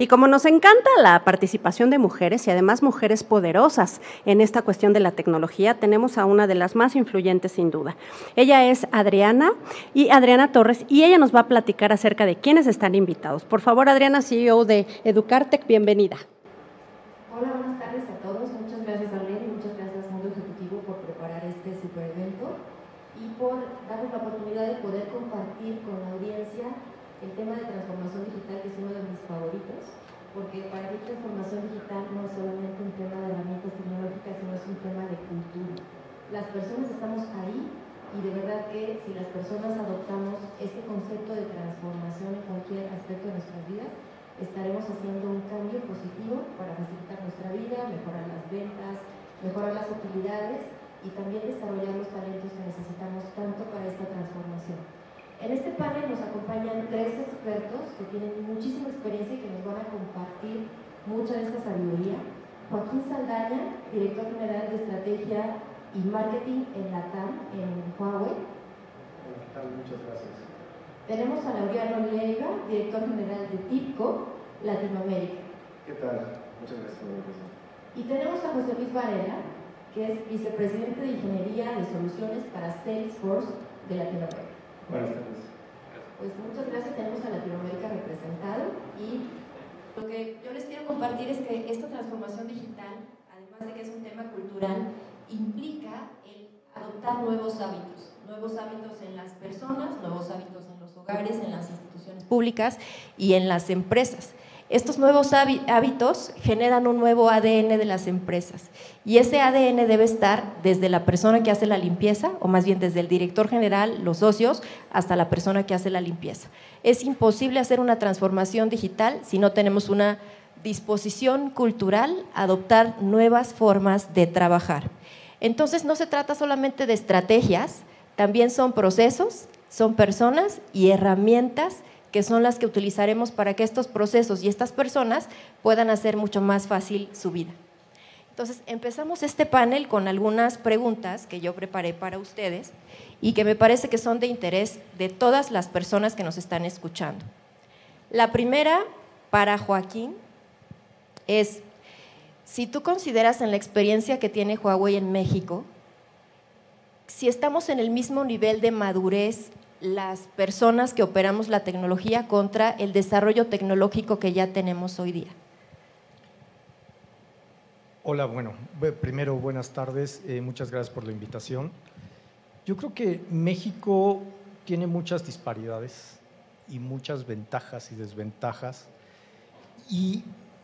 Y como nos encanta la participación de mujeres y además mujeres poderosas en esta cuestión de la tecnología, tenemos a una de las más influyentes sin duda. Ella es Adriana Torres y ella nos va a platicar acerca de quiénes están invitados. Por favor, Adriana, CEO de Educartec, bienvenida. Hola, buenas tardes a todos. Muchas gracias, Arlene, y muchas gracias, Mundo Ejecutivo, por preparar este super evento y por darnos la oportunidad de poder compartir con la audiencia el tema de transformación digital, que es uno de mis favoritos, porque para mí transformación digital no es solamente un tema de herramientas tecnológicas, sino es un tema de cultura. Las personas estamos ahí y de verdad que si las personas adoptamos este concepto de transformación en cualquier aspecto de nuestras vidas, estaremos haciendo un cambio positivo para facilitar nuestra vida, mejorar las ventas, mejorar las utilidades y también desarrollar los talentos que necesitamos tanto para esta transformación. En este panel nos acompañan tres expertos que tienen muchísima experiencia y que nos van a compartir mucha de esta sabiduría. Joaquín Saldaña, director general de Estrategia y Marketing en LATAM, en Huawei. ¿Qué tal? Muchas gracias. Tenemos a Laureano Leiva, director general de TIPCO, Latinoamérica. ¿Qué tal? Muchas gracias. Y tenemos a José Luis Varela, que es vicepresidente de Ingeniería de Soluciones para Salesforce de Latinoamérica. Buenas tardes. Pues muchas gracias, tenemos a Latinoamérica representado y lo que yo les quiero compartir es que esta transformación digital, además de que es un tema cultural, implica el adoptar nuevos hábitos en las personas, nuevos hábitos en los hogares, en las instituciones públicas y en las empresas. Estos nuevos hábitos generan un nuevo ADN de las empresas y ese ADN debe estar desde la persona que hace la limpieza, o más bien desde el director general, los socios, hasta la persona que hace la limpieza. Es imposible hacer una transformación digital si no tenemos una disposición cultural a adoptar nuevas formas de trabajar. Entonces no se trata solamente de estrategias, también son procesos, son personas y herramientas que son las que utilizaremos para que estos procesos y estas personas puedan hacer mucho más fácil su vida. Entonces, empezamos este panel con algunas preguntas que yo preparé para ustedes y que me parece que son de interés de todas las personas que nos están escuchando. La primera, para Joaquín, es: si tú consideras en la experiencia que tiene Huawei en México, si estamos en el mismo nivel de madurez las personas que operamos la tecnología contra el desarrollo tecnológico que ya tenemos hoy día. Hola, bueno, primero buenas tardes, muchas gracias por la invitación. Yo creo que México tiene muchas disparidades y muchas ventajas y desventajas, y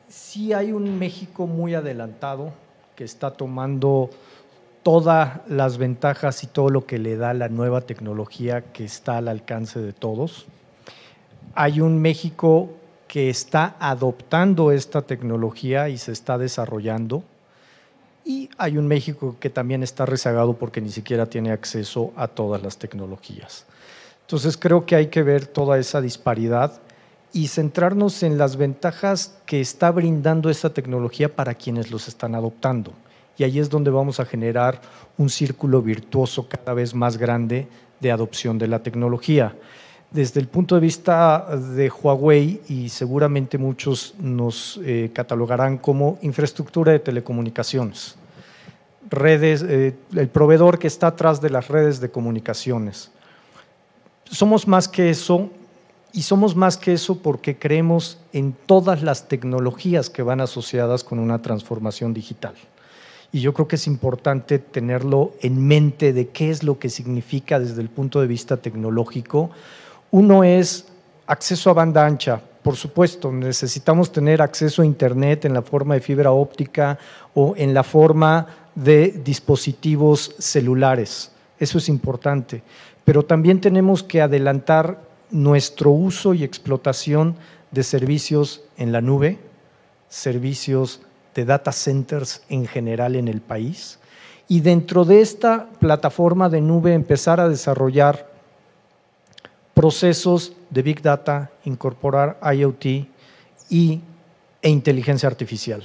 sí hay un México muy adelantado que está tomando todas las ventajas y todo lo que le da la nueva tecnología que está al alcance de todos. Hay un México que está adoptando esta tecnología y se está desarrollando, y hay un México que también está rezagado porque ni siquiera tiene acceso a todas las tecnologías. Entonces creo que hay que ver toda esa disparidad y centrarnos en las ventajas que está brindando esta tecnología para quienes los están adoptando. Y ahí es donde vamos a generar un círculo virtuoso cada vez más grande de adopción de la tecnología. Desde el punto de vista de Huawei, y seguramente muchos nos catalogarán como infraestructura de telecomunicaciones, redes, el proveedor que está atrás de las redes de comunicaciones. Somos más que eso, y somos más que eso porque creemos en todas las tecnologías que van asociadas con una transformación digital. Y yo creo que es importante tenerlo en mente de qué es lo que significa desde el punto de vista tecnológico. Uno es acceso a banda ancha. Por supuesto, necesitamos tener acceso a Internet en la forma de fibra óptica o en la forma de dispositivos celulares. Eso es importante. Pero también tenemos que adelantar nuestro uso y explotación de servicios en la nube, servicios de data centers en general en el país, y dentro de esta plataforma de nube empezar a desarrollar procesos de Big Data, incorporar IoT e inteligencia artificial.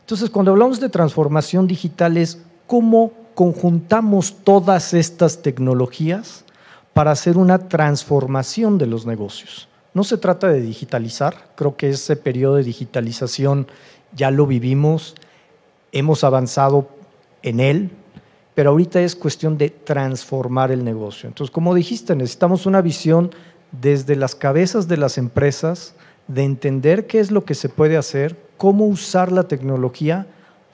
Entonces, cuando hablamos de transformación digital es cómo conjuntamos todas estas tecnologías para hacer una transformación de los negocios. No se trata de digitalizar, creo que ese periodo de digitalización ya lo vivimos, hemos avanzado en él, pero ahorita es cuestión de transformar el negocio. Entonces, como dijiste, necesitamos una visión desde las cabezas de las empresas, de entender qué es lo que se puede hacer, cómo usar la tecnología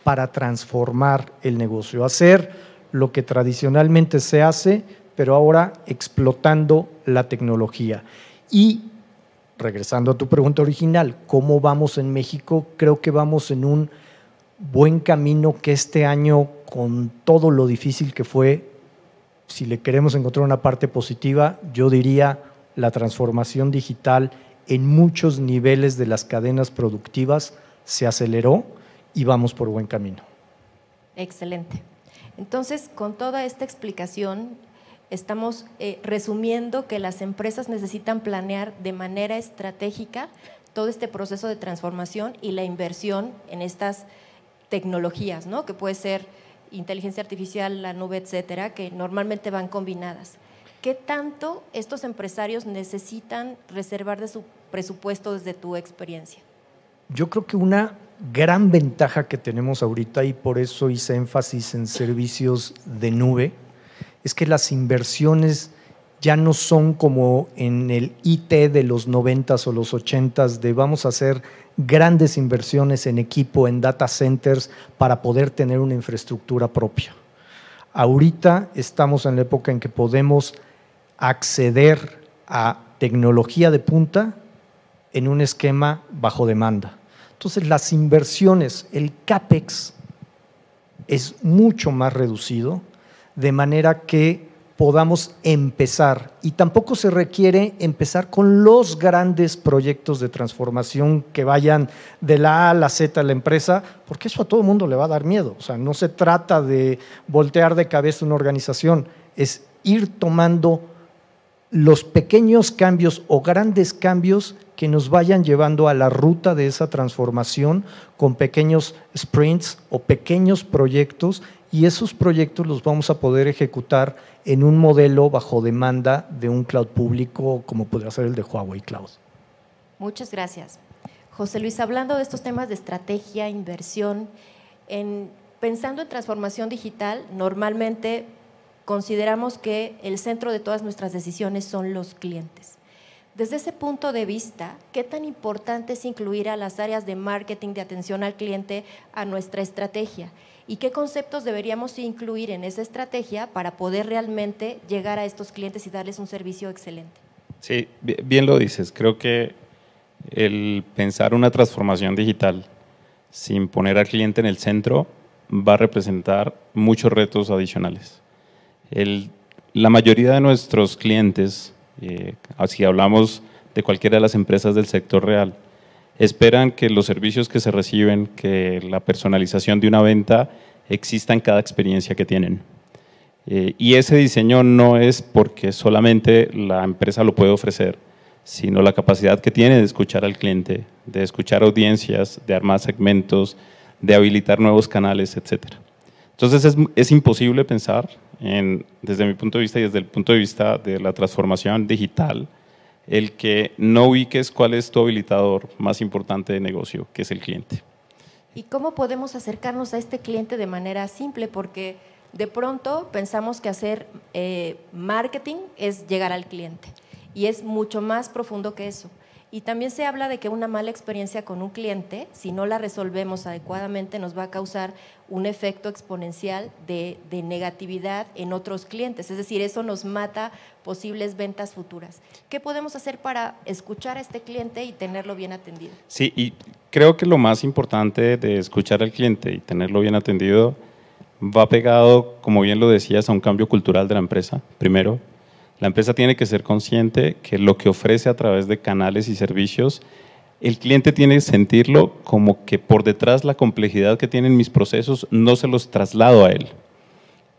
para transformar el negocio, hacer lo que tradicionalmente se hace, pero ahora explotando la tecnología. Y regresando a tu pregunta original, ¿cómo vamos en México? Creo que vamos en un buen camino, que este año, con todo lo difícil que fue, si le queremos encontrar una parte positiva, yo diría la transformación digital en muchos niveles de las cadenas productivas se aceleró y vamos por buen camino. Excelente. Entonces, con toda esta explicación, estamos resumiendo que las empresas necesitan planear de manera estratégica todo este proceso de transformación y la inversión en estas tecnologías, ¿no? Que puede ser inteligencia artificial, la nube, etcétera, que normalmente van combinadas. ¿Qué tanto estos empresarios necesitan reservar de su presupuesto desde tu experiencia? Yo creo que una gran ventaja que tenemos ahorita, y por eso hice énfasis en servicios de nube, es que las inversiones ya no son como en el IT de los 90s o los 80s, de vamos a hacer grandes inversiones en equipo, en data centers, para poder tener una infraestructura propia. Ahorita estamos en la época en que podemos acceder a tecnología de punta en un esquema bajo demanda. Entonces, las inversiones, el CAPEX es mucho más reducido, de manera que podamos empezar, y tampoco se requiere empezar con los grandes proyectos de transformación que vayan de la A a la Z de la empresa, porque eso a todo el mundo le va a dar miedo. O sea, no se trata de voltear de cabeza una organización, es ir tomando los pequeños cambios o grandes cambios que nos vayan llevando a la ruta de esa transformación con pequeños sprints o pequeños proyectos, y esos proyectos los vamos a poder ejecutar en un modelo bajo demanda de un cloud público como podría ser el de Huawei Cloud. Muchas gracias. José Luis, hablando de estos temas de estrategia, inversión, pensando en transformación digital, normalmente consideramos que el centro de todas nuestras decisiones son los clientes. Desde ese punto de vista, ¿qué tan importante es incluir a las áreas de marketing, de atención al cliente a nuestra estrategia? ¿Y qué conceptos deberíamos incluir en esa estrategia para poder realmente llegar a estos clientes y darles un servicio excelente? Sí, bien lo dices. Creo que el pensar una transformación digital sin poner al cliente en el centro va a representar muchos retos adicionales. La mayoría de nuestros clientes, si hablamos de cualquiera de las empresas del sector real, esperan que los servicios que se reciben, que la personalización de una venta exista en cada experiencia que tienen. Y ese diseño no es porque solamente la empresa lo puede ofrecer, sino la capacidad que tiene de escuchar al cliente, de escuchar audiencias, de armar segmentos, de habilitar nuevos canales, etc. Entonces es imposible pensar, desde mi punto de vista y desde el punto de vista de la transformación digital, el que no ubiques cuál es tu habilitador más importante de negocio, que es el cliente. ¿Y cómo podemos acercarnos a este cliente de manera simple? Porque de pronto pensamos que hacer marketing es llegar al cliente y es mucho más profundo que eso. Y también se habla de que una mala experiencia con un cliente, si no la resolvemos adecuadamente, nos va a causar un efecto exponencial de negatividad en otros clientes. Es decir, eso nos mata posibles ventas futuras. ¿Qué podemos hacer para escuchar a este cliente y tenerlo bien atendido? Sí, y creo que lo más importante de escuchar al cliente y tenerlo bien atendido va pegado, como bien lo decías, a un cambio cultural de la empresa, primero. La empresa tiene que ser consciente que lo que ofrece a través de canales y servicios, el cliente tiene que sentirlo como que por detrás la complejidad que tienen mis procesos no se los traslado a él.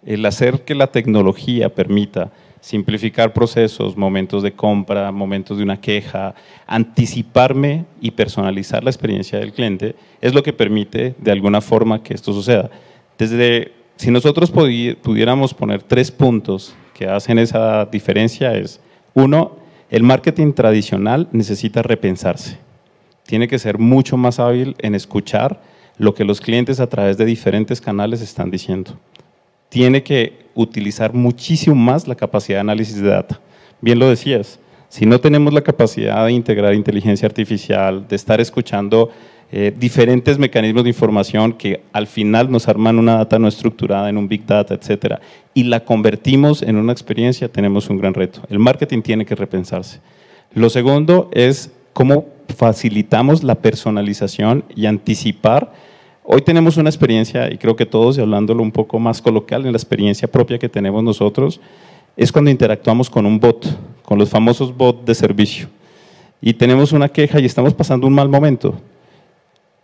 El hacer que la tecnología permita simplificar procesos, momentos de compra, momentos de una queja, anticiparme y personalizar la experiencia del cliente es lo que permite de alguna forma que esto suceda. Si nosotros pudiéramos poner 3 puntos que hacen esa diferencia es, 1, El marketing tradicional necesita repensarse. Tiene que ser mucho más hábil en escuchar lo que los clientes a través de diferentes canales están diciendo. Tiene que utilizar muchísimo más la capacidad de análisis de data. Bien lo decías, si no tenemos la capacidad de integrar inteligencia artificial, de estar escuchando diferentes mecanismos de información que al final nos arman una data no estructurada en un big data, etcétera, y la convertimos en una experiencia, tenemos un gran reto. El marketing tiene que repensarse. Lo segundo es cómo facilitamos la personalización y anticipar. Hoy tenemos una experiencia, y creo que todos, y hablándolo un poco más coloquial, en la experiencia propia que tenemos nosotros, es cuando interactuamos con un bot, con los famosos bots de servicio, y tenemos una queja y estamos pasando un mal momento.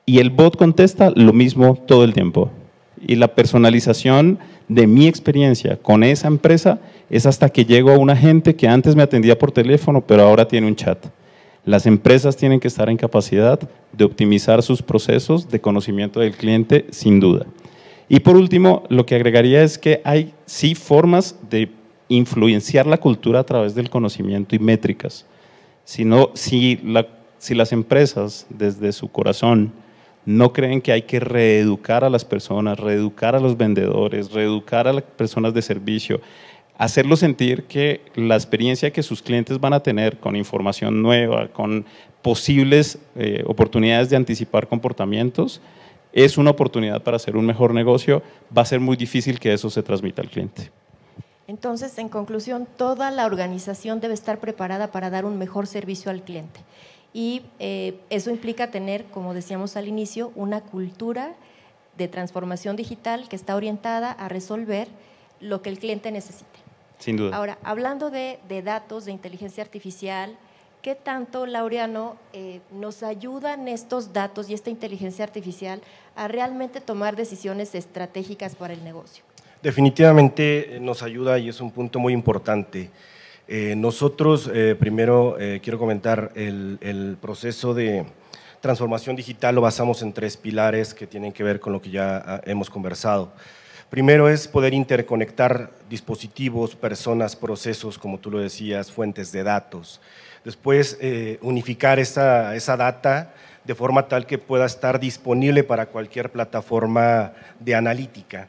Y el bot contesta lo mismo todo el tiempo. Y la personalización de mi experiencia con esa empresa es hasta que llego a un agente que antes me atendía por teléfono, pero ahora tiene un chat. Las empresas tienen que estar en capacidad de optimizar sus procesos de conocimiento del cliente, sin duda. Y por último, lo que agregaría es que hay sí formas de influenciar la cultura a través del conocimiento y métricas. Si las empresas desde su corazón no creen que hay que reeducar a las personas, reeducar a los vendedores, reeducar a las personas de servicio, hacerlos sentir que la experiencia que sus clientes van a tener con información nueva, con posibles oportunidades de anticipar comportamientos, es una oportunidad para hacer un mejor negocio, va a ser muy difícil que eso se transmita al cliente. Entonces, en conclusión, toda la organización debe estar preparada para dar un mejor servicio al cliente. Y eso implica tener, como decíamos al inicio, una cultura de transformación digital que está orientada a resolver lo que el cliente necesite. Sin duda. Ahora, hablando de datos, de inteligencia artificial, ¿qué tanto, Laureano, nos ayudan estos datos y esta inteligencia artificial a realmente tomar decisiones estratégicas para el negocio? Definitivamente nos ayuda y es un punto muy importante. Nosotros, primero, quiero comentar, el proceso de transformación digital lo basamos en 3 pilares que tienen que ver con lo que ya hemos conversado. Primero es poder interconectar dispositivos, personas, procesos, como tú lo decías, fuentes de datos. Después, unificar esa data de forma tal que pueda estar disponible para cualquier plataforma de analítica.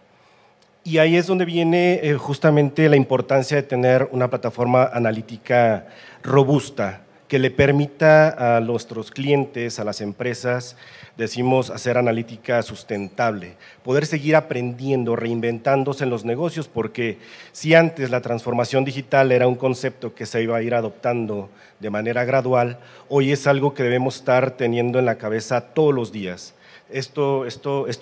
Y ahí es donde viene justamente la importancia de tener una plataforma analítica robusta que le permita a nuestros clientes, a las empresas, decimos hacer analítica sustentable, poder seguir aprendiendo, reinventándose en los negocios, porque si antes la transformación digital era un concepto que se iba a ir adoptando de manera gradual, hoy es algo que debemos estar teniendo en la cabeza todos los días. Esto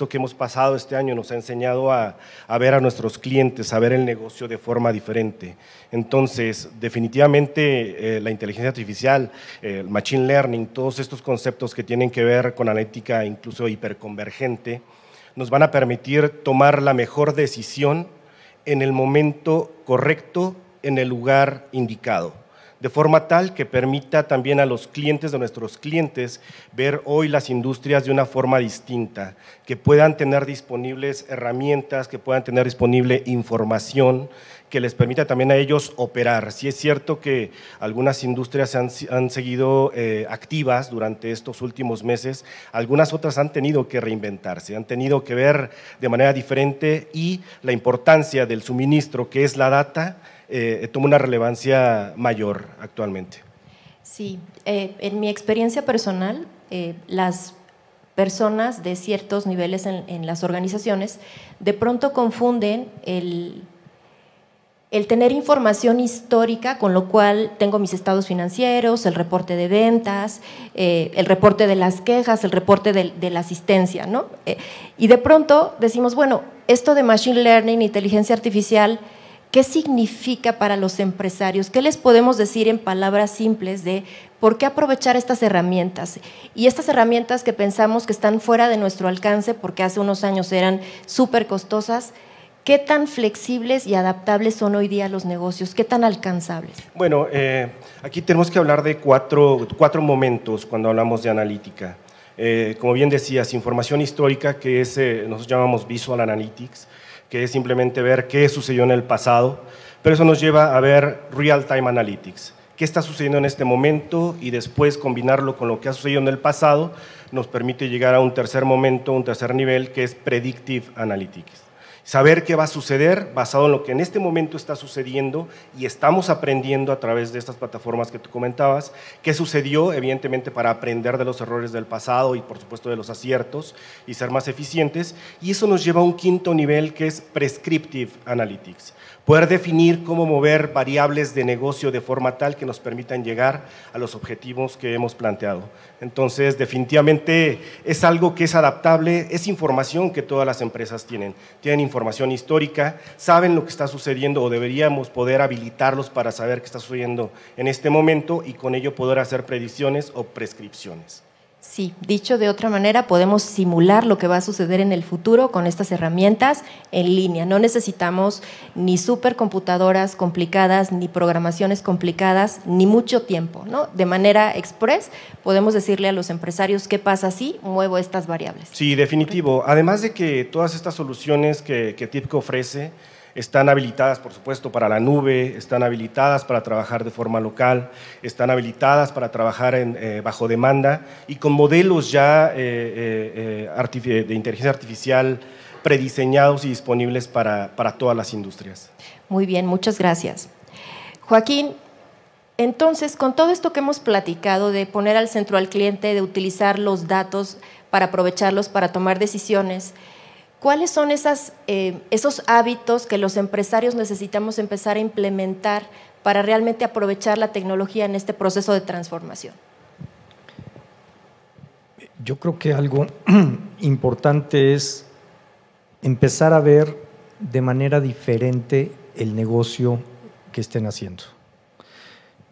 que hemos pasado este año nos ha enseñado a ver a nuestros clientes, a ver el negocio de forma diferente. Entonces, definitivamente la inteligencia artificial, el machine learning, todos estos conceptos que tienen que ver con analítica incluso hiperconvergente, nos van a permitir tomar la mejor decisión en el momento correcto, en el lugar indicado, de forma tal que permita también a los clientes de nuestros clientes ver hoy las industrias de una forma distinta, que puedan tener disponibles herramientas, que puedan tener disponible información, que les permita también a ellos operar. Sí es cierto que algunas industrias han seguido activas durante estos últimos meses, algunas otras han tenido que reinventarse, han tenido que ver de manera diferente y la importancia del suministro, que es la data, toma una relevancia mayor actualmente. Sí, en mi experiencia personal, las personas de ciertos niveles en las organizaciones de pronto confunden el tener información histórica, con lo cual tengo mis estados financieros, el reporte de ventas, el reporte de las quejas, el reporte de la asistencia, ¿no? Y de pronto decimos, bueno, esto de machine learning, inteligencia artificial, ¿qué significa para los empresarios? ¿Qué les podemos decir en palabras simples de por qué aprovechar estas herramientas? Y estas herramientas que pensamos que están fuera de nuestro alcance porque hace unos años eran súper costosas, ¿qué tan flexibles y adaptables son hoy día los negocios? ¿Qué tan alcanzables? Bueno, aquí tenemos que hablar de cuatro momentos cuando hablamos de analítica. Como bien decías, información histórica, que es, nosotros llamamos Visual Analytics, que es simplemente ver qué sucedió en el pasado, pero eso nos lleva a ver Real Time Analytics, qué está sucediendo en este momento y después combinarlo con lo que ha sucedido en el pasado, nos permite llegar a un tercer momento, un tercer nivel, que es Predictive Analytics. Saber qué va a suceder basado en lo que en este momento está sucediendo y estamos aprendiendo a través de estas plataformas que tú comentabas, qué sucedió, evidentemente para aprender de los errores del pasado y por supuesto de los aciertos y ser más eficientes, y eso nos lleva a un quinto nivel que es Prescriptive Analytics. Poder definir cómo mover variables de negocio de forma tal que nos permitan llegar a los objetivos que hemos planteado. Entonces, definitivamente es algo que es adaptable, es información que todas las empresas tienen. Tienen información histórica, saben lo que está sucediendo o deberíamos poder habilitarlos para saber qué está sucediendo en este momento y con ello poder hacer predicciones o prescripciones. Sí, dicho de otra manera, podemos simular lo que va a suceder en el futuro con estas herramientas en línea. No necesitamos ni supercomputadoras complicadas, ni programaciones complicadas, ni mucho tiempo, ¿no? De manera express podemos decirle a los empresarios qué pasa si muevo estas variables. Sí, definitivo. Además de que todas estas soluciones que TIBCO ofrece están habilitadas, por supuesto, para la nube, están habilitadas para trabajar de forma local, están habilitadas para trabajar bajo demanda y con modelos ya de inteligencia artificial prediseñados y disponibles para todas las industrias. Muy bien, muchas gracias. Joaquín, entonces, con todo esto que hemos platicado de poner al centro al cliente, de utilizar los datos para aprovecharlos para tomar decisiones, ¿cuáles son esos hábitos que los empresarios necesitamos empezar a implementar para realmente aprovechar la tecnología en este proceso de transformación? Yo creo que algo importante es empezar a ver de manera diferente el negocio que estén haciendo.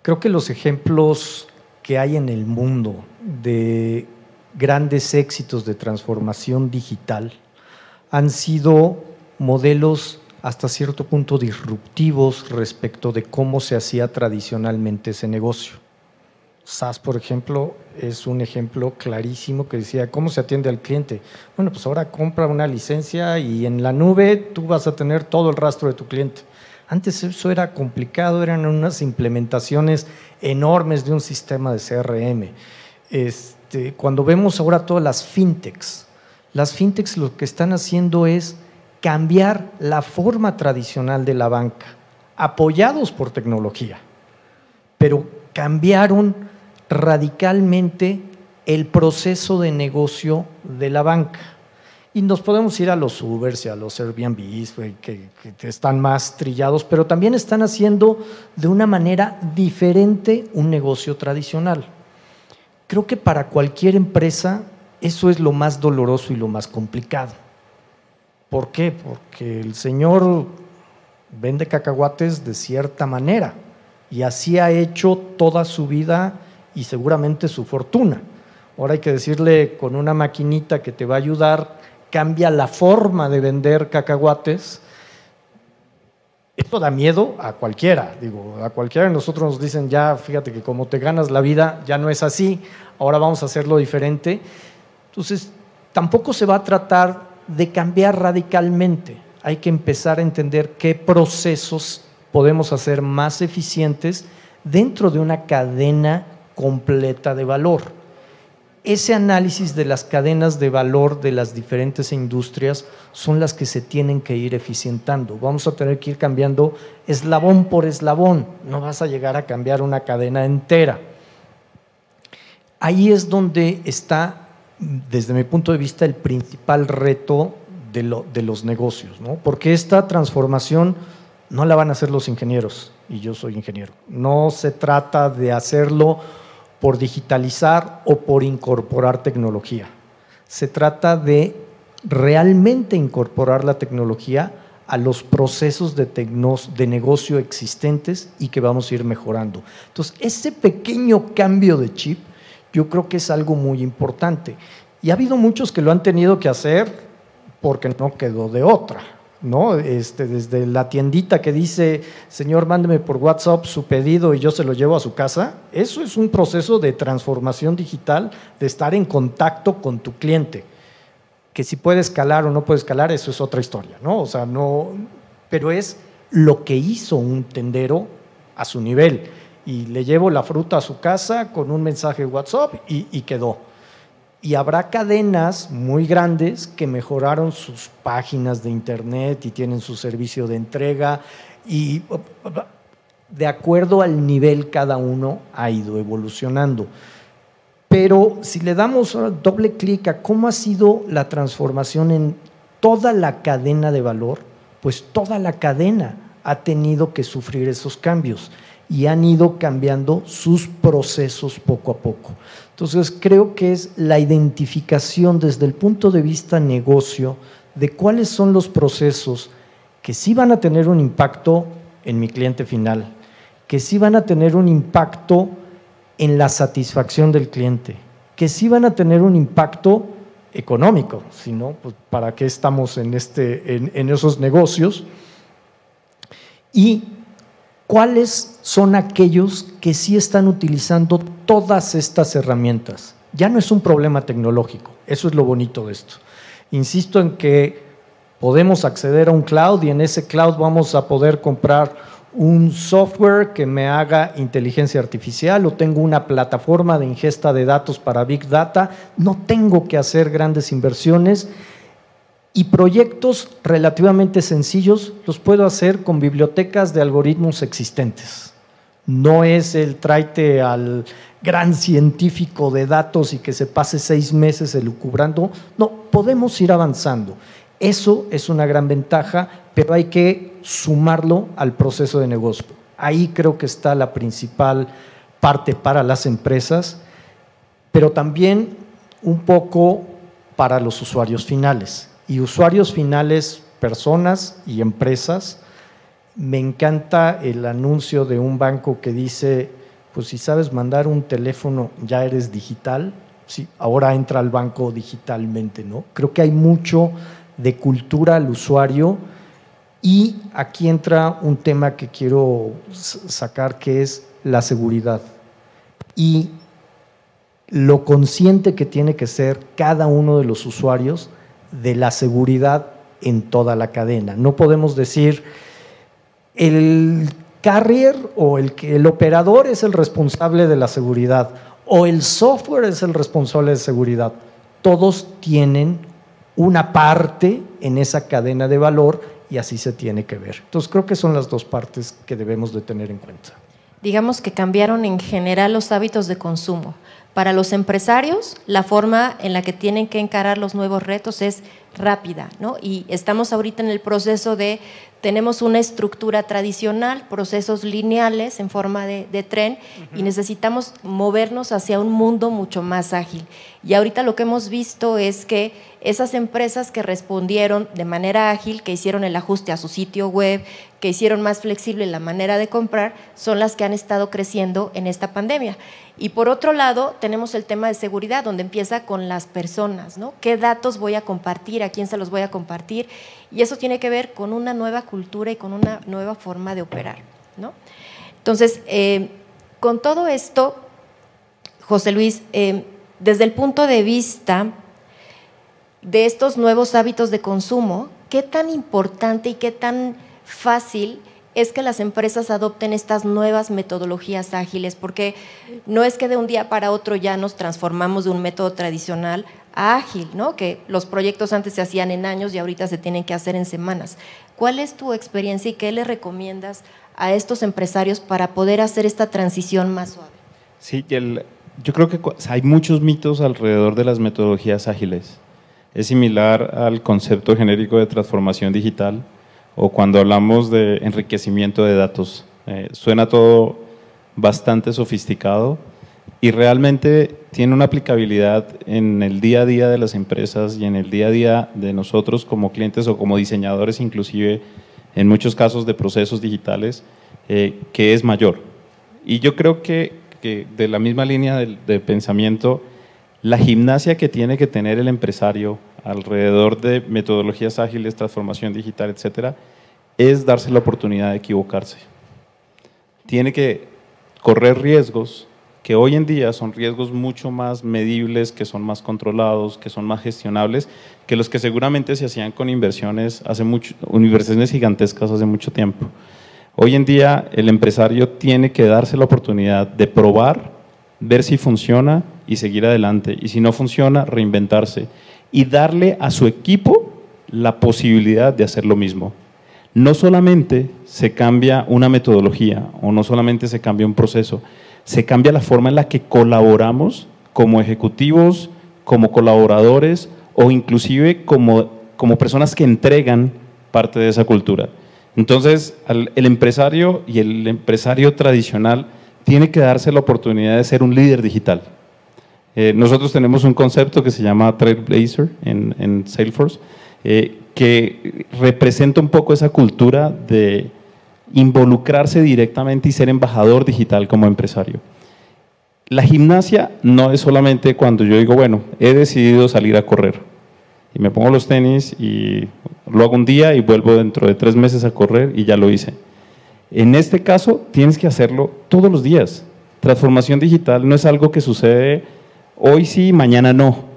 Creo que los ejemplos que hay en el mundo de grandes éxitos de transformación digital han sido modelos hasta cierto punto disruptivos respecto de cómo se hacía tradicionalmente ese negocio. SAS, por ejemplo, es un ejemplo clarísimo que decía, ¿cómo se atiende al cliente? Bueno, pues ahora compra una licencia y en la nube tú vas a tener todo el rastro de tu cliente. Antes eso era complicado, eran unas implementaciones enormes de un sistema de CRM. Cuando vemos ahora todas las fintechs lo que están haciendo es cambiar la forma tradicional de la banca, apoyados por tecnología, pero cambiaron radicalmente el proceso de negocio de la banca. Y nos podemos ir a los Ubers y a los Airbnbs que están más trillados, pero también están haciendo de una manera diferente un negocio tradicional. Creo que para cualquier empresa eso es lo más doloroso y lo más complicado. ¿Por qué? Porque el señor vende cacahuates de cierta manera y así ha hecho toda su vida y seguramente su fortuna. Ahora hay que decirle con una maquinita que te va a ayudar, cambia la forma de vender cacahuates. Esto da miedo a cualquiera, a cualquiera de nosotros nos dicen ya, fíjate que como te ganas la vida ya no es así, ahora vamos a hacerlo diferente. Entonces, tampoco se va a tratar de cambiar radicalmente, hay que empezar a entender qué procesos podemos hacer más eficientes dentro de una cadena completa de valor. Ese análisis de las cadenas de valor de las diferentes industrias son las que se tienen que ir eficientando. Vamos a tener que ir cambiando eslabón por eslabón, no vas a llegar a cambiar una cadena entera. Ahí es donde está, desde mi punto de vista, el principal reto de los negocios, ¿no? Porque esta transformación no la van a hacer los ingenieros, y yo soy ingeniero. No se trata de hacerlo por digitalizar o por incorporar tecnología. Se trata de realmente incorporar la tecnología a los procesos de negocio existentes y que vamos a ir mejorando. Entonces, ese pequeño cambio de chip yo creo que es algo muy importante. Y ha habido muchos que lo han tenido que hacer porque no quedó de otra, ¿no? Desde la tiendita que dice, señor, mándeme por WhatsApp su pedido y yo se lo llevo a su casa. Eso es un proceso de transformación digital, de estar en contacto con tu cliente. Que si puede escalar o no puede escalar, eso es otra historia, ¿no? O sea, no, pero es lo que hizo un tendero a su nivel. y le llevo la fruta a su casa con un mensaje WhatsApp y quedó. Y habrá cadenas muy grandes que mejoraron sus páginas de internet y tienen su servicio de entrega y de acuerdo al nivel cada uno ha ido evolucionando. Pero si le damos doble clic a cómo ha sido la transformación en toda la cadena de valor, pues toda la cadena ha tenido que sufrir esos cambios y han ido cambiando sus procesos poco a poco. Entonces creo que es la identificación desde el punto de vista negocio de cuáles son los procesos que sí van a tener un impacto en mi cliente final, que sí van a tener un impacto en la satisfacción del cliente, que sí van a tener un impacto económico, si no, pues ¿para qué estamos en esos negocios? Y cuáles son aquellos que sí están utilizando todas estas herramientas. Ya no es un problema tecnológico, eso es lo bonito de esto. Insisto en que podemos acceder a un cloud y en ese cloud vamos a poder comprar un software que me haga inteligencia artificial o tengo una plataforma de ingesta de datos para Big Data, no tengo que hacer grandes inversiones y proyectos relativamente sencillos los puedo hacer con bibliotecas de algoritmos existentes. No es el tráete al gran científico de datos y que se pase 6 meses elucubrando, no, podemos ir avanzando. Eso es una gran ventaja, pero hay que sumarlo al proceso de negocio. Ahí creo que está la principal parte para las empresas, pero también un poco para los usuarios finales. Y usuarios finales, personas y empresas, me encanta el anuncio de un banco que dice, pues si sabes mandar un teléfono ya eres digital, sí, ahora entra al banco digitalmente, ¿no? Creo que hay mucho de cultura al usuario y aquí entra un tema que quiero sacar que es la seguridad y lo consciente que tiene que ser cada uno de los usuarios de la seguridad en toda la cadena. No podemos decir el carrier o el operador es el responsable de la seguridad o el software es el responsable de seguridad. Todos tienen una parte en esa cadena de valor y así se tiene que ver. Entonces creo que son las dos partes que debemos de tener en cuenta. Digamos que cambiaron en general los hábitos de consumo. Para los empresarios, la forma en la que tienen que encarar los nuevos retos es rápida, ¿no? Y estamos ahorita en el proceso de, tenemos una estructura tradicional, procesos lineales en forma de tren y necesitamos movernos hacia un mundo mucho más ágil. Y ahorita lo que hemos visto es que esas empresas que respondieron de manera ágil, que hicieron el ajuste a su sitio web, que hicieron más flexible la manera de comprar, son las que han estado creciendo en esta pandemia. Y por otro lado, tenemos el tema de seguridad, donde empieza con las personas, ¿no? ¿Qué datos voy a compartir? ¿A quién se los voy a compartir? Y eso tiene que ver con una nueva cultura y con una nueva forma de operar, ¿no? Entonces, con todo esto, José Luis, desde el punto de vista de estos nuevos hábitos de consumo, ¿qué tan importante y qué tan fácil es que las empresas adopten estas nuevas metodologías ágiles? Porque no es que de un día para otro ya nos transformamos de un método tradicional a ágil, ¿no? Que los proyectos antes se hacían en años y ahorita se tienen que hacer en semanas. ¿Cuál es tu experiencia y qué le recomiendas a estos empresarios para poder hacer esta transición más suave? Sí, yo creo que hay muchos mitos alrededor de las metodologías ágiles. Es similar al concepto genérico de transformación digital o cuando hablamos de enriquecimiento de datos. Suena todo bastante sofisticado y realmente tiene una aplicabilidad en el día a día de las empresas y en el día a día de nosotros como clientes o como diseñadores, inclusive en muchos casos de procesos digitales, que es mayor. Y yo creo que de la misma línea de pensamiento, la gimnasia que tiene que tener el empresario alrededor de metodologías ágiles, transformación digital, etcétera, es darse la oportunidad de equivocarse. Tiene que correr riesgos que hoy en día son riesgos mucho más medibles, que son más controlados, que son más gestionables, que los que seguramente se hacían con inversiones gigantescas hace mucho tiempo. Hoy en día el empresario tiene que darse la oportunidad de probar, ver si funciona y seguir adelante. Y si no funciona, reinventarse y darle a su equipo la posibilidad de hacer lo mismo. No solamente se cambia una metodología o no solamente se cambia un proceso, se cambia la forma en la que colaboramos como ejecutivos, como colaboradores o inclusive como personas que entregan parte de esa cultura. Entonces, el empresario y el empresario tradicional tiene que darse la oportunidad de ser un líder digital. Nosotros tenemos un concepto que se llama Trailblazer en Salesforce, que representa un poco esa cultura de involucrarse directamente y ser embajador digital como empresario. La gimnasia no es solamente cuando yo digo, bueno, he decidido salir a correr y me pongo los tenis y lo hago un día y vuelvo dentro de 3 meses a correr y ya lo hice. En este caso tienes que hacerlo todos los días. Transformación digital no es algo que sucede hoy sí, mañana no.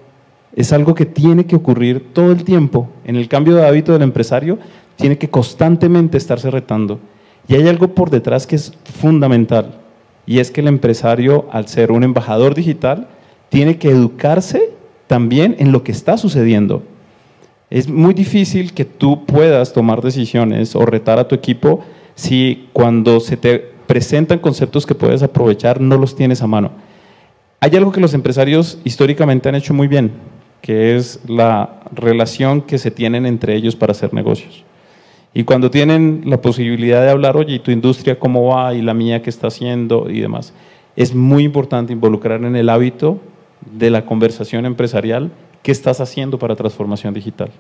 Es algo que tiene que ocurrir todo el tiempo. En el cambio de hábito del empresario tiene que constantemente estarse retando. Y hay algo por detrás que es fundamental, y es que el empresario, al ser un embajador digital, tiene que educarse también en lo que está sucediendo. Es muy difícil que tú puedas tomar decisiones o retar a tu equipo si cuando se te presentan conceptos que puedes aprovechar no los tienes a mano. Hay algo que los empresarios históricamente han hecho muy bien, que es la relación que se tienen entre ellos para hacer negocios. Y cuando tienen la posibilidad de hablar, oye, ¿y tu industria cómo va? ¿Y la mía qué está haciendo? Y demás. Es muy importante involucrar en el hábito de la conversación empresarial qué estás haciendo para transformación digital.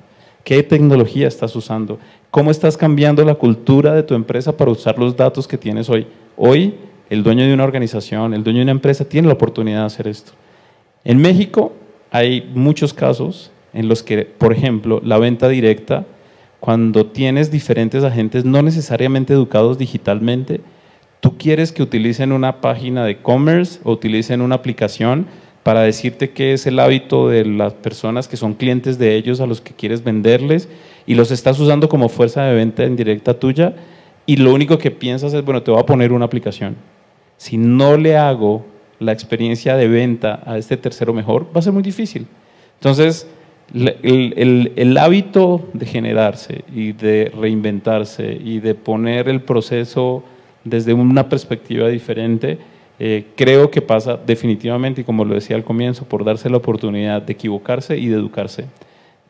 ¿Qué tecnología estás usando? ¿Cómo estás cambiando la cultura de tu empresa para usar los datos que tienes hoy? Hoy, el dueño de una organización, el dueño de una empresa tiene la oportunidad de hacer esto. En México hay muchos casos en los que, por ejemplo, la venta directa, cuando tienes diferentes agentes no necesariamente educados digitalmente, tú quieres que utilicen una página de e-commerce o utilicen una aplicación para decirte qué es el hábito de las personas que son clientes de ellos a los que quieres venderles y los estás usando como fuerza de venta en directa tuya y lo único que piensas es, bueno, te voy a poner una aplicación. Si no le hago la experiencia de venta a este tercero mejor, va a ser muy difícil. Entonces, el hábito de generarse y de reinventarse y de poner el proceso desde una perspectiva diferente, creo que pasa definitivamente, y como lo decía al comienzo, por darse la oportunidad de equivocarse y de educarse.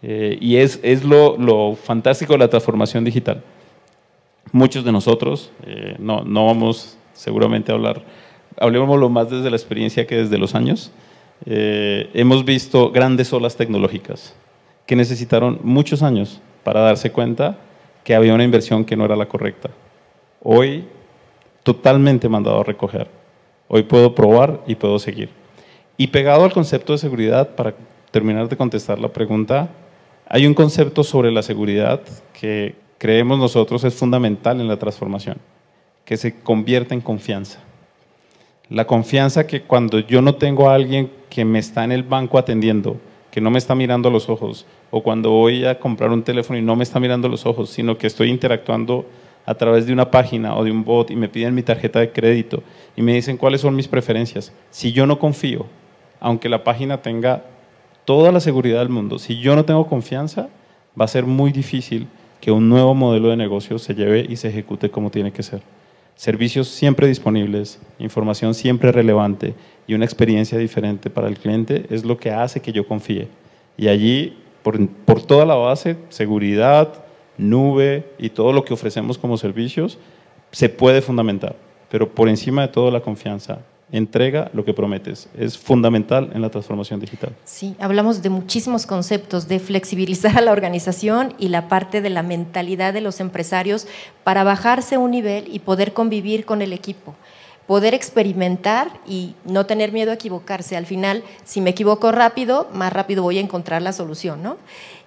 Y es lo fantástico de la transformación digital. Muchos de nosotros, no vamos seguramente a hablemoslo más desde la experiencia que desde los años, hemos visto grandes olas tecnológicas que necesitaron muchos años para darse cuenta que había una inversión que no era la correcta. Hoy, totalmente mandado a recoger. Hoy puedo probar y puedo seguir. Y pegado al concepto de seguridad, para terminar de contestar la pregunta, hay un concepto sobre la seguridad que creemos nosotros es fundamental en la transformación, que se convierte en confianza. La confianza que cuando yo no tengo a alguien que me está en el banco atendiendo, que no me está mirando a los ojos, o cuando voy a comprar un teléfono y no me está mirando a los ojos, sino que estoy interactuando a través de una página o de un bot y me piden mi tarjeta de crédito y me dicen cuáles son mis preferencias. Si yo no confío, aunque la página tenga toda la seguridad del mundo, si yo no tengo confianza, va a ser muy difícil que un nuevo modelo de negocio se lleve y se ejecute como tiene que ser. Servicios siempre disponibles, información siempre relevante y una experiencia diferente para el cliente es lo que hace que yo confíe. Y allí, por toda la base, seguridad, nube y todo lo que ofrecemos como servicios, se puede fundamentar. Pero por encima de todo, la confianza. Entrega lo que prometes. Es fundamental en la transformación digital. Sí, hablamos de muchísimos conceptos, de flexibilizar a la organización y la parte de la mentalidad de los empresarios para bajarse un nivel y poder convivir con el equipo, poder experimentar y no tener miedo a equivocarse. Al final, si me equivoco rápido, más rápido voy a encontrar la solución, ¿no?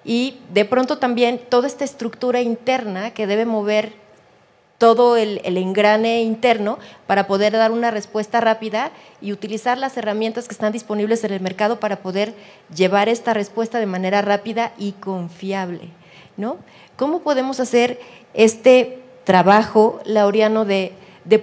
Y de pronto también toda esta estructura interna que debe mover todo el engrane interno para poder dar una respuesta rápida y utilizar las herramientas que están disponibles en el mercado para poder llevar esta respuesta de manera rápida y confiable, ¿no? ¿Cómo podemos hacer este trabajo, Laureano, de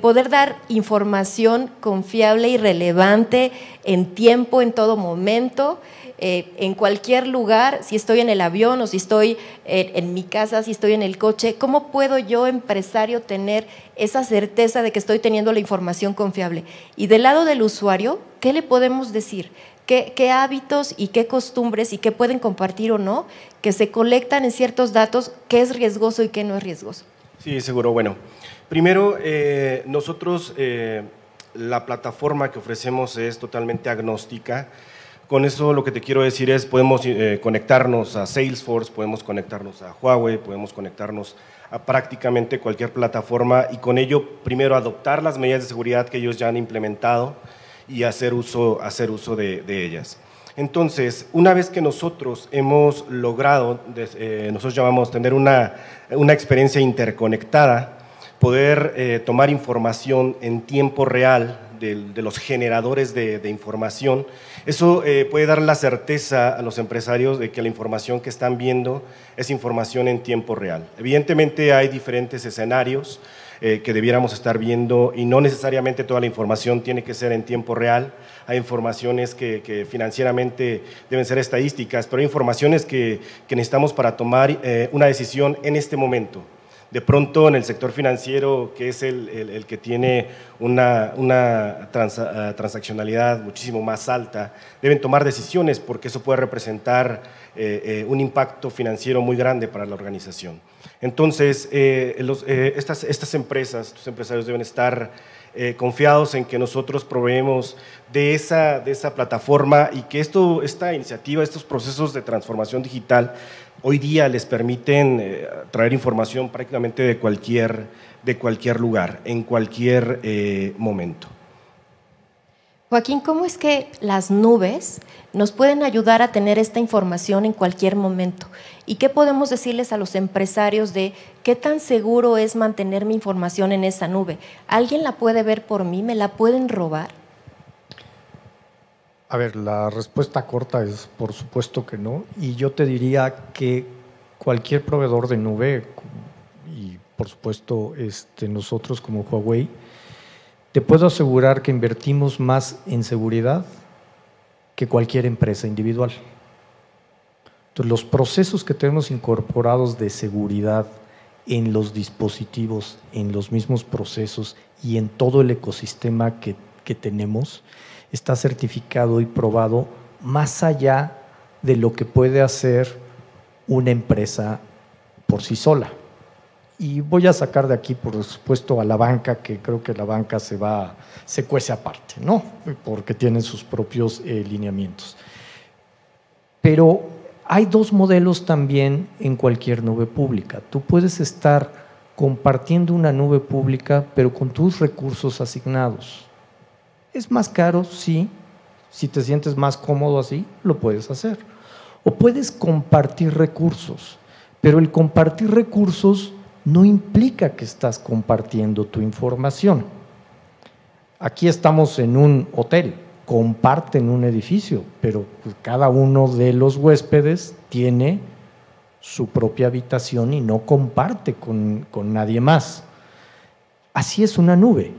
poder dar información confiable y relevante en tiempo, en todo momento, en cualquier lugar, si estoy en el avión o si estoy en mi casa, si estoy en el coche? ¿Cómo puedo yo, empresario, tener esa certeza de que estoy teniendo la información confiable? Y del lado del usuario, ¿qué le podemos decir? ¿Qué hábitos y qué costumbres y qué pueden compartir o no que se colectan en ciertos datos, qué es riesgoso y qué no es riesgoso? Sí, seguro. Bueno, primero, nosotros, la plataforma que ofrecemos es totalmente agnóstica. Con eso lo que te quiero decir es, podemos conectarnos a Salesforce, podemos conectarnos a Huawei, podemos conectarnos a prácticamente cualquier plataforma y con ello, primero, adoptar las medidas de seguridad que ellos ya han implementado y hacer uso de ellas. Entonces, una vez que nosotros hemos logrado, nosotros llamamos tener una experiencia interconectada, poder tomar información en tiempo real de los generadores de información, eso puede dar la certeza a los empresarios de que la información que están viendo es información en tiempo real. Evidentemente hay diferentes escenarios que debiéramos estar viendo y no necesariamente toda la información tiene que ser en tiempo real. Hay informaciones que financieramente deben ser estadísticas, pero hay informaciones que necesitamos para tomar una decisión en este momento. De pronto en el sector financiero, que es el que tiene una transaccionalidad muchísimo más alta, deben tomar decisiones porque eso puede representar un impacto financiero muy grande para la organización. Entonces, estas empresas, estos empresarios deben estar confiados en que nosotros proveemos de esa plataforma y que esta iniciativa, estos procesos de transformación digital hoy día les permiten traer información prácticamente de cualquier lugar, en cualquier momento. Joaquín, ¿cómo es que las nubes nos pueden ayudar a tener esta información en cualquier momento? ¿Y qué podemos decirles a los empresarios de qué tan seguro es mantener mi información en esa nube? ¿Alguien la puede ver por mí? ¿Me la pueden robar? A ver, la respuesta corta es por supuesto que no, y yo te diría que cualquier proveedor de nube, y por supuesto nosotros como Huawei, te puedo asegurar que invertimos más en seguridad que cualquier empresa individual. Entonces, los procesos que tenemos incorporados de seguridad en los dispositivos, en los mismos procesos y en todo el ecosistema que tenemos, está certificado y probado más allá de lo que puede hacer una empresa por sí sola. Y voy a sacar de aquí, por supuesto, a la banca, que creo que la banca se cuece aparte, ¿no? Porque tienen sus propios lineamientos. Pero hay dos modelos también en cualquier nube pública. Tú puedes estar compartiendo una nube pública, pero con tus recursos asignados. ¿Es más caro? Sí. Si te sientes más cómodo así, lo puedes hacer. O puedes compartir recursos, pero el compartir recursos no implica que estás compartiendo tu información. Aquí estamos en un hotel, comparten un edificio, pero cada uno de los huéspedes tiene su propia habitación y no comparte con nadie más. Así es una nube.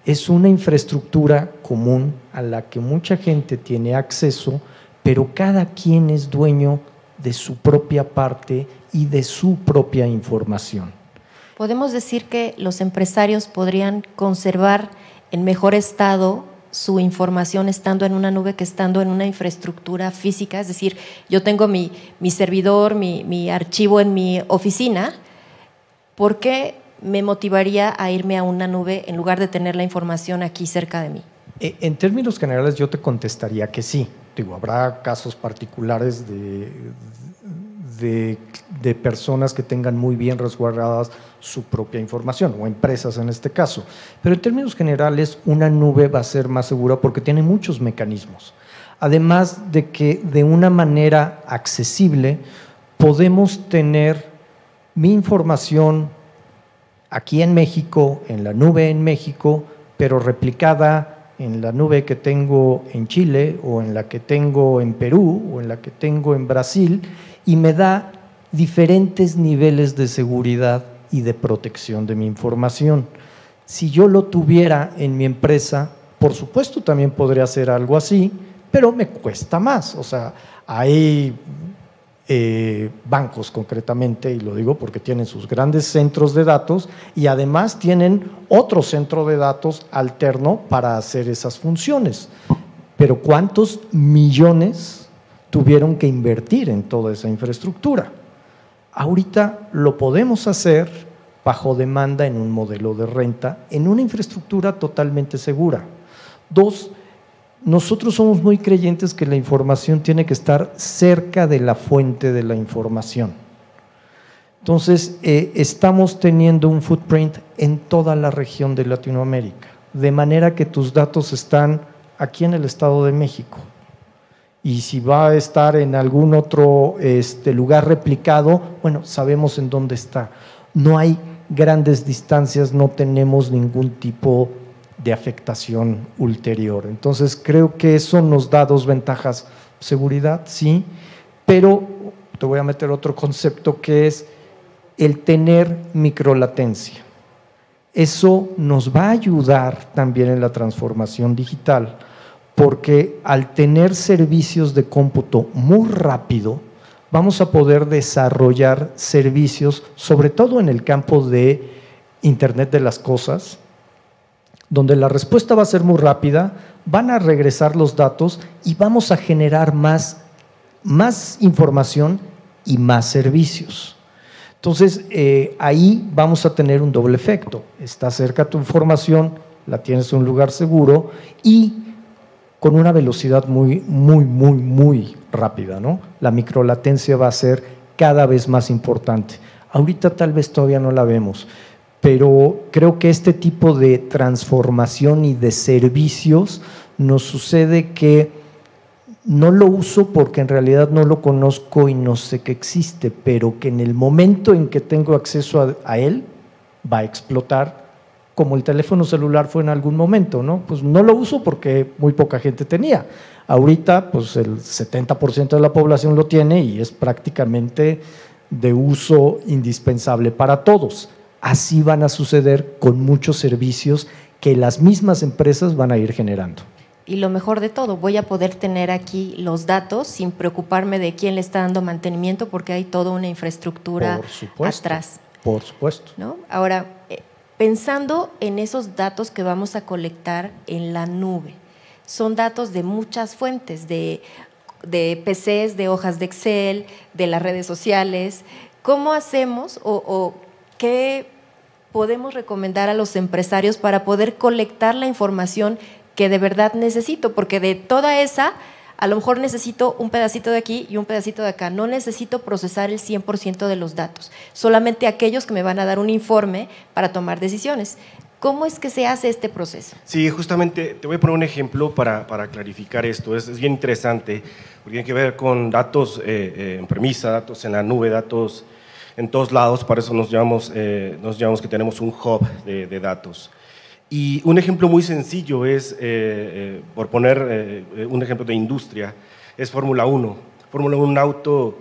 Es una infraestructura común a la que mucha gente tiene acceso, pero cada quien es dueño de su propia parte y de su propia información. ¿Podemos decir que los empresarios podrían conservar en mejor estado su información estando en una nube que estando en una infraestructura física? Es decir, yo tengo mi servidor, mi archivo en mi oficina, ¿por qué me motivaría a irme a una nube en lugar de tener la información aquí cerca de mí? En términos generales yo te contestaría que sí. Digo, habrá casos particulares de personas que tengan muy bien resguardadas su propia información, o empresas en este caso. Pero en términos generales, una nube va a ser más segura porque tiene muchos mecanismos. Además de que de una manera accesible podemos tener mi información aquí en México, en la nube en México, pero replicada en la nube que tengo en Chile, o en la que tengo en Perú, o en la que tengo en Brasil, y me da diferentes niveles de seguridad y de protección de mi información. Si yo lo tuviera en mi empresa, por supuesto también podría hacer algo así, pero me cuesta más. O sea, hay bancos concretamente, y lo digo porque tienen sus grandes centros de datos y además tienen otro centro de datos alterno para hacer esas funciones. Pero ¿cuántos millones tuvieron que invertir en toda esa infraestructura? Ahorita lo podemos hacer bajo demanda en un modelo de renta, en una infraestructura totalmente segura. Dos, nosotros somos muy creyentes que la información tiene que estar cerca de la fuente de la información. Entonces, estamos teniendo un footprint en toda la región de Latinoamérica, de manera que tus datos están aquí en el Estado de México. Y si va a estar en algún otro lugar replicado, bueno, sabemos en dónde está. No hay grandes distancias, no tenemos ningún tipo de afectación ulterior. Entonces, creo que eso nos da dos ventajas. Seguridad, sí, pero te voy a meter otro concepto que es el tener microlatencia. Eso nos va a ayudar también en la transformación digital, porque al tener servicios de cómputo muy rápido, vamos a poder desarrollar servicios, sobre todo en el campo de Internet de las cosas, donde la respuesta va a ser muy rápida, van a regresar los datos y vamos a generar más información y más servicios. Entonces, ahí vamos a tener un doble efecto. Está cerca tu información, la tienes en un lugar seguro y con una velocidad muy rápida, ¿no? La microlatencia va a ser cada vez más importante. Ahorita tal vez todavía no la vemos, pero creo que este tipo de transformación y de servicios nos sucede que no lo uso porque en realidad no lo conozco y no sé que existe, pero que en el momento en que tengo acceso a él, va a explotar, como el teléfono celular fue en algún momento, ¿no? Pues no lo uso porque muy poca gente tenía. Ahorita, pues el 70% de la población lo tiene y es prácticamente de uso indispensable para todos. Así van a suceder con muchos servicios que las mismas empresas van a ir generando. Y lo mejor de todo, voy a poder tener aquí los datos sin preocuparme de quién le está dando mantenimiento porque hay toda una infraestructura atrás. Por supuesto. ¿No? Ahora, pensando en esos datos que vamos a colectar en la nube, son datos de muchas fuentes, de PCs, de hojas de Excel, de las redes sociales. ¿Cómo hacemos o qué podemos recomendar a los empresarios para poder colectar la información que de verdad necesito? Porque de toda esa, a lo mejor necesito un pedacito de aquí y un pedacito de acá. No necesito procesar el 100% de los datos, solamente aquellos que me van a dar un informe para tomar decisiones. ¿Cómo es que se hace este proceso? Sí, justamente te voy a poner un ejemplo para clarificar esto. Es bien interesante, porque tiene que ver con datos en premisa, datos en la nube, datos en todos lados. Para eso nos llamamos que tenemos un hub de datos. Y un ejemplo muy sencillo es, por poner un ejemplo de industria, es Fórmula 1. Fórmula 1, un auto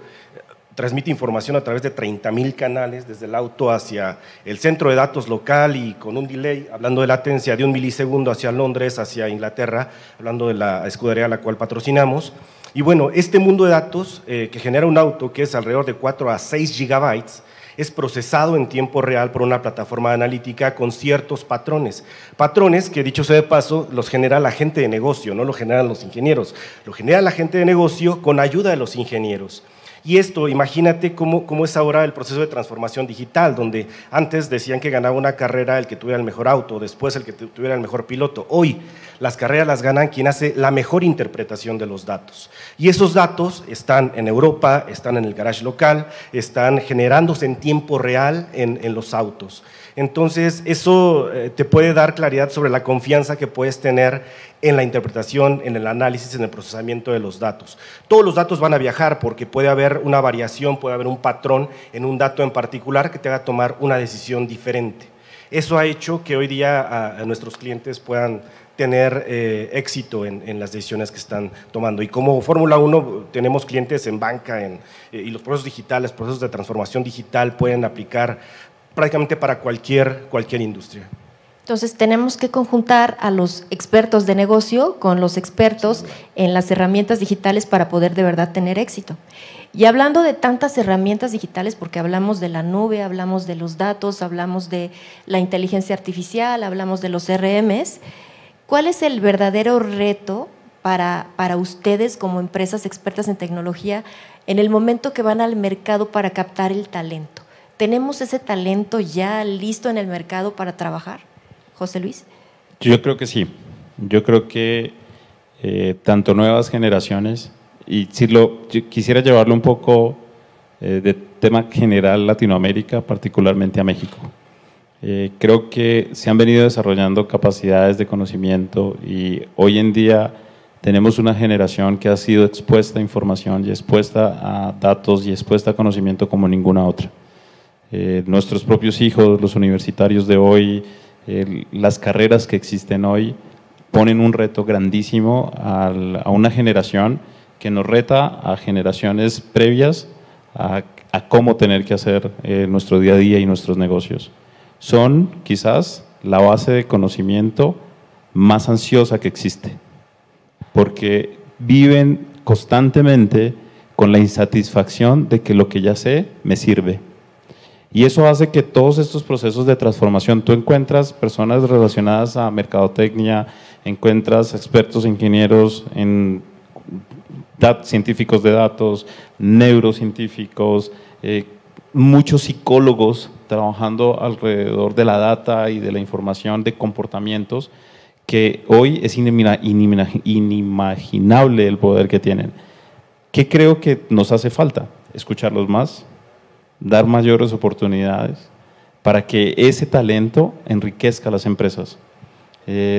transmite información a través de 30,000 canales, desde el auto hacia el centro de datos local y con un delay, hablando de latencia de 1 milisegundo hacia Londres, hacia Inglaterra, hablando de la escudería a la cual patrocinamos. Y bueno, este mundo de datos que genera un auto, que es alrededor de 4 a 6 gigabytes, es procesado en tiempo real por una plataforma analítica con ciertos patrones. Patrones que, dicho sea de paso, los genera la gente de negocio, no lo generan los ingenieros. Lo genera la gente de negocio con ayuda de los ingenieros. Y esto, imagínate cómo es ahora el proceso de transformación digital, donde antes decían que ganaba una carrera el que tuviera el mejor auto, después el que tuviera el mejor piloto. Hoy las carreras las ganan quien hace la mejor interpretación de los datos. Y esos datos están en Europa, están en el garage local, están generándose en tiempo real en los autos. Entonces, eso te puede dar claridad sobre la confianza que puedes tener en la interpretación, en el análisis, en el procesamiento de los datos. Todos los datos van a viajar porque puede haber una variación, puede haber un patrón en un dato en particular que te haga tomar una decisión diferente. Eso ha hecho que hoy día a nuestros clientes puedan tener éxito en las decisiones que están tomando. Y como Fórmula 1 tenemos clientes en banca y los procesos digitales, procesos de transformación digital pueden aplicar prácticamente para cualquier industria. Entonces tenemos que conjuntar a los expertos de negocio con los expertos en las herramientas digitales para poder de verdad tener éxito. Y hablando de tantas herramientas digitales, porque hablamos de la nube, hablamos de los datos, hablamos de la inteligencia artificial, hablamos de los CRMs, ¿cuál es el verdadero reto para ustedes como empresas expertas en tecnología en el momento que van al mercado para captar el talento? ¿Tenemos ese talento ya listo en el mercado para trabajar? José Luis. Yo creo que sí. Yo creo que tanto nuevas generaciones, y si yo quisiera llevarlo un poco de tema general Latinoamérica, particularmente a México. Creo que se han venido desarrollando capacidades de conocimiento y hoy en día tenemos una generación que ha sido expuesta a información y expuesta a datos y expuesta a conocimiento como ninguna otra. Nuestros propios hijos, los universitarios de hoy, las carreras que existen hoy ponen un reto grandísimo a una generación que nos reta a generaciones previas a cómo tener que hacer nuestro día a día y nuestros negocios. Son quizás la base de conocimiento más ansiosa que existe, porque viven constantemente con la insatisfacción de que lo que ya sé me sirve. Y eso hace que todos estos procesos de transformación, tú encuentras personas relacionadas a mercadotecnia, encuentras expertos ingenieros en científicos de datos, neurocientíficos, muchos psicólogos trabajando alrededor de la data y de la información de comportamientos que hoy es inimaginable el poder que tienen. ¿Qué creo que nos hace falta? Escucharlos más, dar mayores oportunidades para que ese talento enriquezca a las empresas.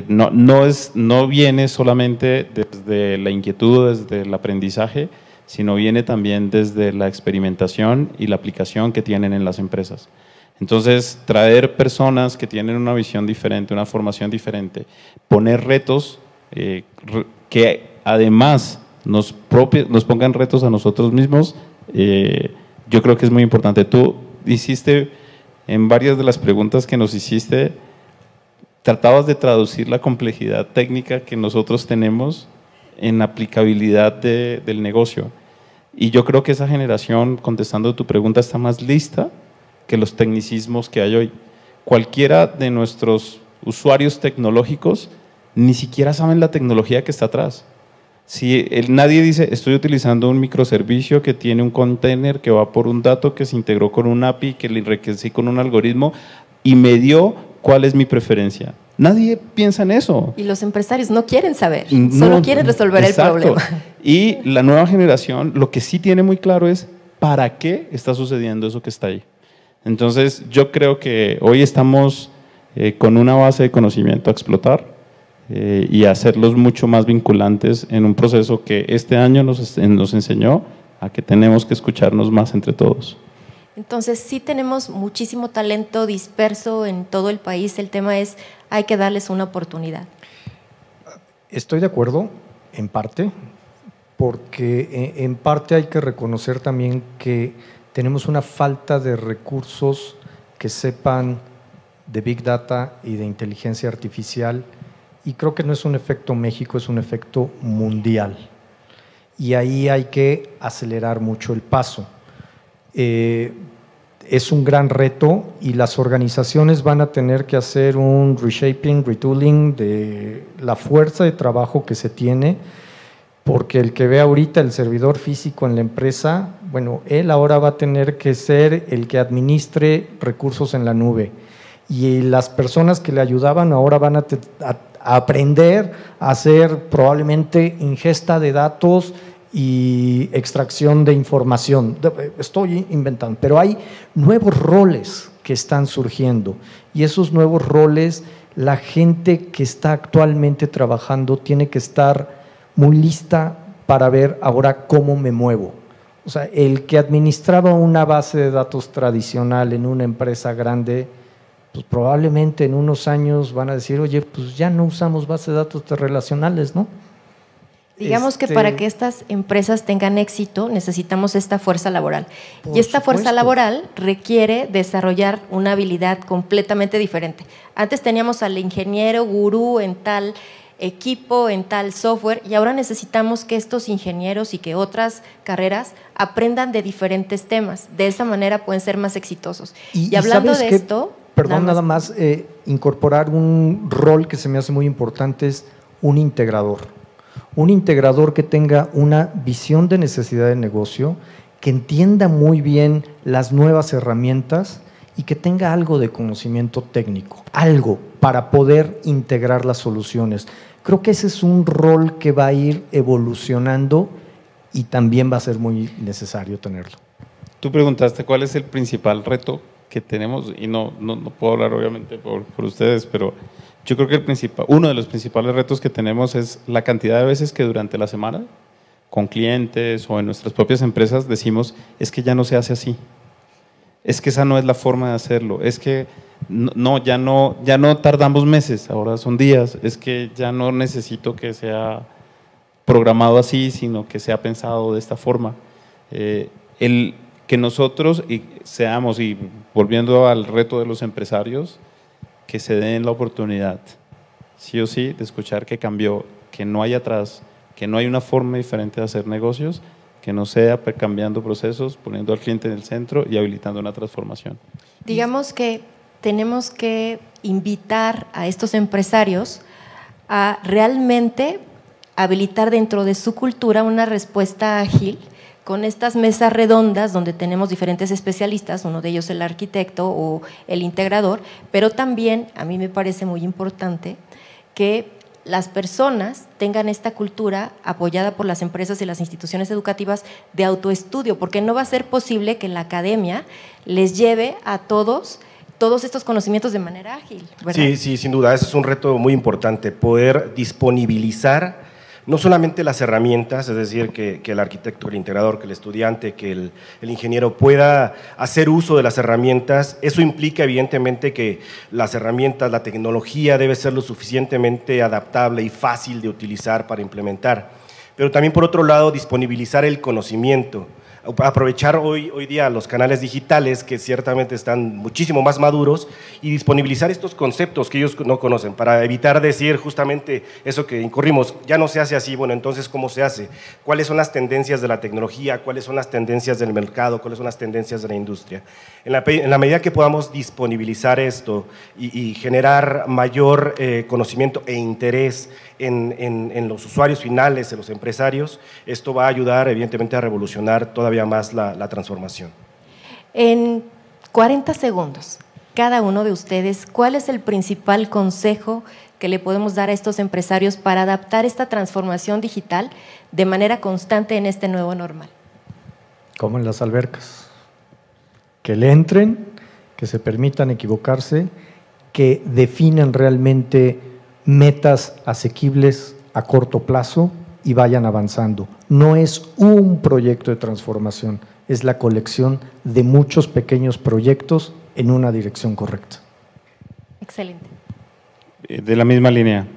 No viene solamente desde la inquietud, desde el aprendizaje, sino viene también desde la experimentación y la aplicación que tienen en las empresas. Entonces, traer personas que tienen una visión diferente, una formación diferente, poner retos que además nos pongan retos a nosotros mismos, yo creo que es muy importante. Tú hiciste, en varias de las preguntas que nos hiciste, tratabas de traducir la complejidad técnica que nosotros tenemos en aplicabilidad del negocio. Y yo creo que esa generación, contestando tu pregunta, está más lista que los tecnicismos que hay hoy. Cualquiera de nuestros usuarios tecnológicos ni siquiera saben la tecnología que está atrás. Si nadie dice, estoy utilizando un microservicio que tiene un container que va por un dato que se integró con un API, que le enriquecí con un algoritmo y me dio cuál es mi preferencia. Nadie piensa en eso. Y los empresarios no quieren saber, solo quieren resolver el problema. Y la nueva generación lo que sí tiene muy claro es para qué está sucediendo eso que está ahí. Entonces yo creo que hoy estamos con una base de conocimiento a explotar, y hacerlos mucho más vinculantes en un proceso que este año nos enseñó a que tenemos que escucharnos más entre todos. Entonces sí tenemos muchísimo talento disperso en todo el país, el tema es hay que darles una oportunidad. Estoy de acuerdo, en parte, porque en parte hay que reconocer también que tenemos una falta de recursos que sepan de Big Data y de inteligencia artificial. Y creo que no es un efecto México, es un efecto mundial. Y ahí hay que acelerar mucho el paso. Es un gran reto y las organizaciones van a tener que hacer un reshaping, retooling de la fuerza de trabajo que se tiene, porque el que ve ahorita el servidor físico en la empresa, bueno, él ahora va a tener que ser el que administre recursos en la nube. Y las personas que le ayudaban ahora van a aprender a hacer probablemente ingesta de datos y extracción de información. Estoy inventando, pero hay nuevos roles que están surgiendo y esos nuevos roles, la gente que está actualmente trabajando tiene que estar muy lista para ver ahora cómo me muevo. O sea, el que administraba una base de datos tradicional en una empresa grande, pues probablemente en unos años van a decir, oye, pues ya no usamos bases de datos relacionales, ¿no? Digamos que para que estas empresas tengan éxito necesitamos esta fuerza laboral. Y esta fuerza laboral requiere desarrollar una habilidad completamente diferente. Antes teníamos al ingeniero gurú en tal equipo, en tal software, y ahora necesitamos que estos ingenieros y que otras carreras aprendan de diferentes temas. De esa manera pueden ser más exitosos. Y hablando de esto… Perdón, nada más incorporar un rol que se me hace muy importante es un integrador. Un integrador que tenga una visión de necesidad de negocio, que entienda muy bien las nuevas herramientas y que tenga algo de conocimiento técnico, algo para poder integrar las soluciones. Creo que ese es un rol que va a ir evolucionando y también va a ser muy necesario tenerlo. Tú preguntaste cuál es el principal reto que tenemos, y no puedo hablar obviamente por ustedes, pero yo creo que uno de los principales retos que tenemos es la cantidad de veces que durante la semana, con clientes o en nuestras propias empresas, decimos, es que ya no se hace así, es que esa no es la forma de hacerlo, es que ya no tardamos meses, ahora son días, es que ya no necesito que sea programado así, sino que sea pensado de esta forma. Que nosotros seamos, y volviendo al reto de los empresarios, que se den la oportunidad, sí o sí, de escuchar que cambió, que no hay atrás, que no hay una forma diferente de hacer negocios, que no sea cambiando procesos, poniendo al cliente en el centro y habilitando una transformación. Digamos que tenemos que invitar a estos empresarios a realmente habilitar dentro de su cultura una respuesta ágil, con estas mesas redondas donde tenemos diferentes especialistas, uno de ellos el arquitecto o el integrador, pero también a mí me parece muy importante que las personas tengan esta cultura apoyada por las empresas y las instituciones educativas de autoestudio, porque no va a ser posible que la academia les lleve a todos estos conocimientos de manera ágil, ¿verdad? Sí, sin duda, ese es un reto muy importante, poder disponibilizar no solamente las herramientas, es decir, que el arquitecto, el integrador, que el estudiante, que el ingeniero pueda hacer uso de las herramientas. Eso implica evidentemente que las herramientas, la tecnología debe ser lo suficientemente adaptable y fácil de utilizar para implementar. Pero también, por otro lado, disponibilizar el conocimiento. Aprovechar hoy día los canales digitales, que ciertamente están muchísimo más maduros, y disponibilizar estos conceptos que ellos no conocen, para evitar decir justamente eso que incurrimos, ya no se hace así. Bueno, entonces, ¿cómo se hace? ¿Cuáles son las tendencias de la tecnología? ¿Cuáles son las tendencias del mercado? ¿Cuáles son las tendencias de la industria? En la medida que podamos disponibilizar esto y generar mayor conocimiento e interés en los usuarios finales, en los empresarios, esto va a ayudar evidentemente a revolucionar todavía más la transformación. En 40 segundos, cada uno de ustedes, ¿cuál es el principal consejo que le podemos dar a estos empresarios para adaptar esta transformación digital de manera constante en este nuevo normal? Como en las albercas, que le entren, que se permitan equivocarse, que definan realmente metas asequibles a corto plazo y vayan avanzando. No es un proyecto de transformación, es la colección de muchos pequeños proyectos en una dirección correcta. Excelente. De la misma línea,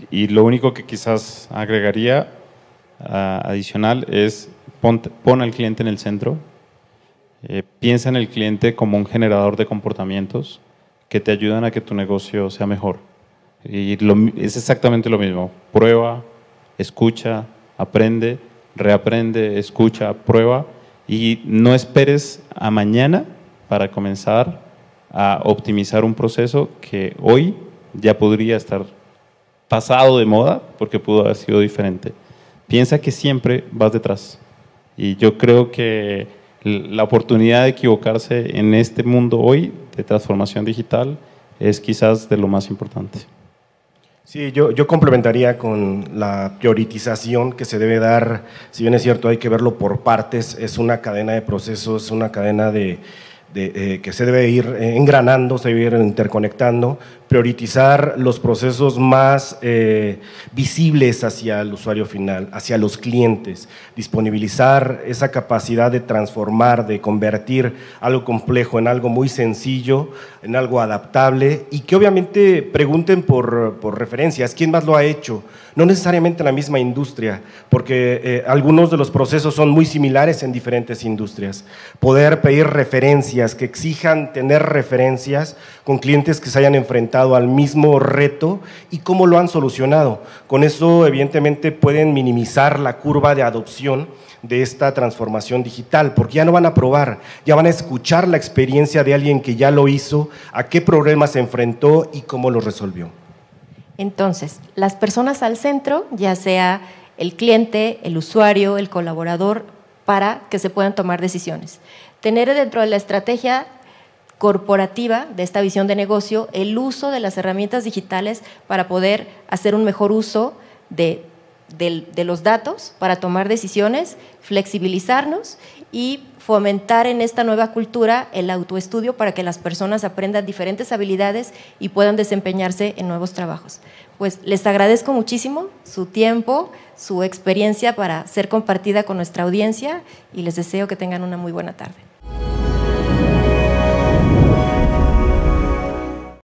y lo único que quizás agregaría adicional es pon al cliente en el centro, piensa en el cliente como un generador de comportamientos que te ayudan a que tu negocio sea mejor. Y es exactamente lo mismo, prueba, escucha, aprende, reaprende, escucha, prueba, y no esperes a mañana para comenzar a optimizar un proceso que hoy ya podría estar pasado de moda porque pudo haber sido diferente. Piensa que siempre vas detrás, y yo creo que la oportunidad de equivocarse en este mundo hoy de transformación digital es quizás de lo más importante. Sí, yo complementaría con la priorización que se debe dar. Si bien es cierto, hay que verlo por partes, es una cadena de procesos, una cadena que se debe ir engranando, se debe ir interconectando, priorizar los procesos más visibles hacia el usuario final, hacia los clientes, disponibilizar esa capacidad de transformar, de convertir algo complejo en algo muy sencillo, en algo adaptable, y que obviamente pregunten por referencias, ¿quién más lo ha hecho? No necesariamente en la misma industria, porque algunos de los procesos son muy similares en diferentes industrias. Poder pedir referencias, que exijan tener referencias con clientes que se hayan enfrentado al mismo reto y cómo lo han solucionado. Con eso, evidentemente, pueden minimizar la curva de adopción de esta transformación digital, porque ya no van a probar, ya van a escuchar la experiencia de alguien que ya lo hizo, a qué problemas se enfrentó y cómo los resolvió. Entonces, las personas al centro, ya sea el cliente, el usuario, el colaborador, para que se puedan tomar decisiones. Tener dentro de la estrategia corporativa de esta visión de negocio el uso de las herramientas digitales para poder hacer un mejor uso de los datos para tomar decisiones, flexibilizarnos y fomentar en esta nueva cultura el autoestudio para que las personas aprendan diferentes habilidades y puedan desempeñarse en nuevos trabajos. Pues les agradezco muchísimo su tiempo, su experiencia para ser compartida con nuestra audiencia y les deseo que tengan una muy buena tarde.